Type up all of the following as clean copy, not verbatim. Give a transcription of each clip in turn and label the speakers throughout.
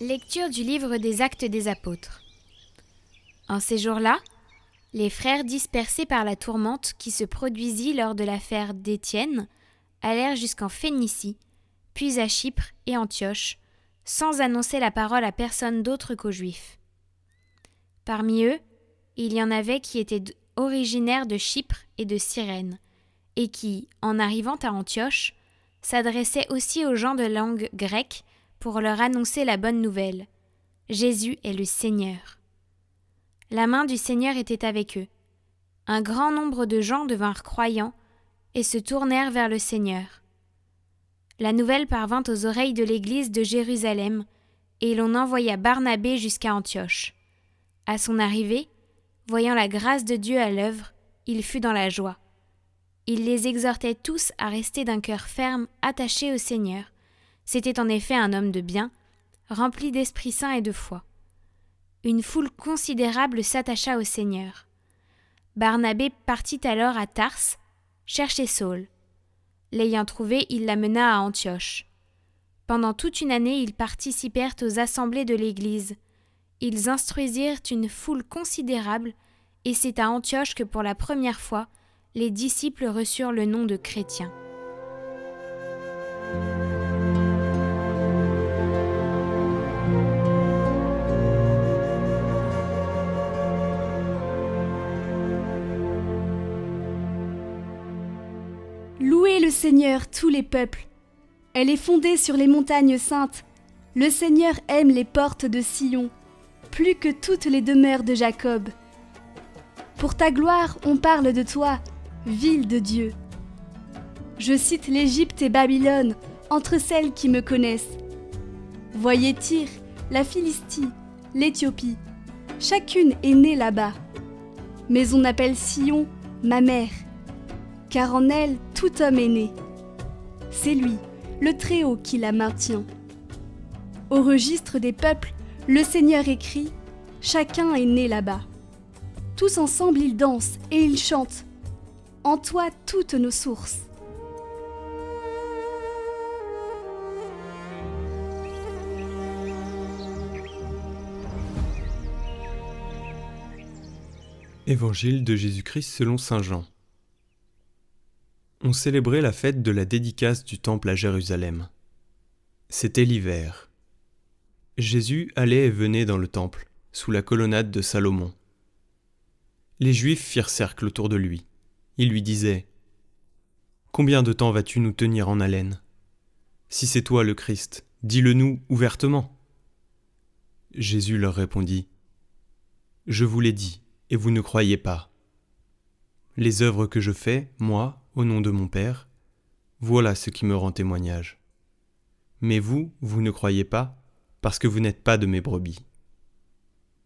Speaker 1: Lecture du livre des Actes des Apôtres. En ces jours-là, les frères dispersés par la tourmente qui se produisit lors de l'affaire d'Étienne allèrent jusqu'en Phénicie, puis à Chypre et Antioche, sans annoncer la parole à personne d'autre qu'aux Juifs. Parmi eux, il y en avait qui étaient originaires de Chypre et de Cyrène, et qui, en arrivant à Antioche, s'adressaient aussi aux gens de langue grecque pour leur annoncer la bonne nouvelle. Jésus est le Seigneur. La main du Seigneur était avec eux. Un grand nombre de gens devinrent croyants et se tournèrent vers le Seigneur. La nouvelle parvint aux oreilles de l'église de Jérusalem, et l'on envoya Barnabé jusqu'à Antioche. À son arrivée, voyant la grâce de Dieu à l'œuvre, il fut dans la joie. Il les exhortait tous à rester d'un cœur ferme, attaché au Seigneur. C'était en effet un homme de bien, rempli d'Esprit Saint et de foi. Une foule considérable s'attacha au Seigneur. Barnabé partit alors à Tarse, chercher Saul. L'ayant trouvé, il l'amena à Antioche. Pendant toute une année, ils participèrent aux assemblées de l'Église. Ils instruisirent une foule considérable, et c'est à Antioche que pour la première fois, les disciples reçurent le nom de chrétiens.
Speaker 2: Louez le Seigneur, tous les peuples. Elle est fondée sur les montagnes saintes. Le Seigneur aime les portes de Sion, plus que toutes les demeures de Jacob. Pour ta gloire, on parle de toi, ville de Dieu. Je cite l'Égypte et Babylone entre celles qui me connaissent. Voyez Tyr, la Philistie, l'Éthiopie, chacune est née là-bas. Mais on appelle Sion ma mère, car en elle tout homme est né. C'est lui, le Très-Haut, qui la maintient. Au registre des peuples, le Seigneur écrit « Chacun est né là-bas ». Tous ensemble ils dansent et ils chantent. En toi toutes nos sources.
Speaker 3: Évangile de Jésus-Christ selon saint Jean. On célébrait la fête de la dédicace du temple à Jérusalem. C'était l'hiver. Jésus allait et venait dans le temple, sous la colonnade de Salomon. Les Juifs firent cercle autour de lui. Ils lui disaient « Combien de temps vas-tu nous tenir en haleine ? Si c'est toi le Christ, dis-le-nous ouvertement. » Jésus leur répondit « Je vous l'ai dit, et vous ne croyez pas. Les œuvres que je fais, moi, au nom de mon Père, voilà ce qui me rend témoignage. Mais vous, vous ne croyez pas, parce que vous n'êtes pas de mes brebis.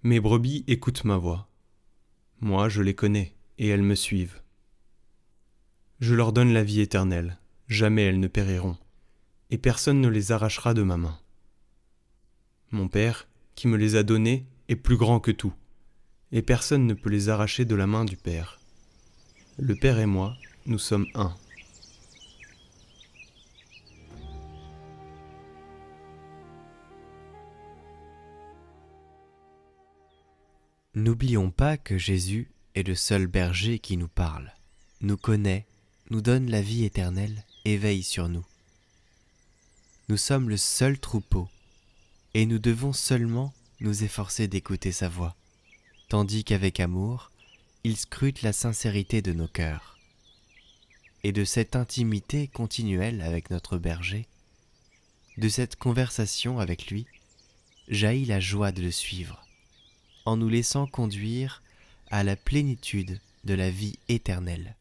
Speaker 3: Mes brebis écoutent ma voix. Moi, je les connais, et elles me suivent. Je leur donne la vie éternelle, jamais elles ne périront, et personne ne les arrachera de ma main. Mon Père, qui me les a donnés, est plus grand que tout, et personne ne peut les arracher de la main du Père. Le Père et moi, nous sommes un.
Speaker 4: N'oublions pas que Jésus est le seul berger qui nous parle, nous connaît, nous donne la vie éternelle et veille sur nous. Nous sommes le seul troupeau, et nous devons seulement nous efforcer d'écouter sa voix, tandis qu'avec amour, il scrute la sincérité de nos cœurs. Et de cette intimité continuelle avec notre berger, de cette conversation avec lui, jaillit la joie de le suivre, en nous laissant conduire à la plénitude de la vie éternelle.